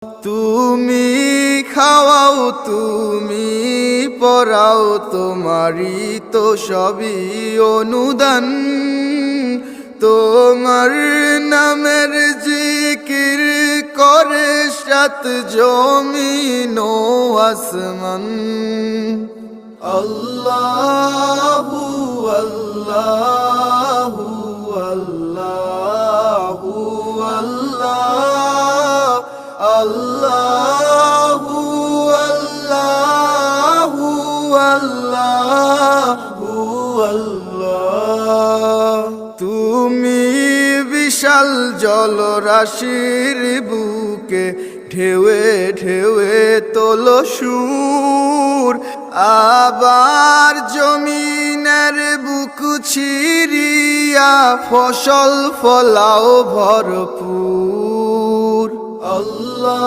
তুমি খাওয়াও তুমি পরাও, তোমারই তো সবই অনুদান। তোমার নামের জিকির করে সাত জমিন ও আসমান। আল্লাহু আল্লাহু আল্লাহু আল্লাহ, আল্লাহু আল্লাহু আল্লাহু আল্লাহ। তুমি বিশাল জলরাশির বুকে ঢেউয়ে ঢেউয়ে তোলো সুর, আবার জমিনের বুক ছিড়িয়া ফসল ফলাও ভরপুর। আল্লাহ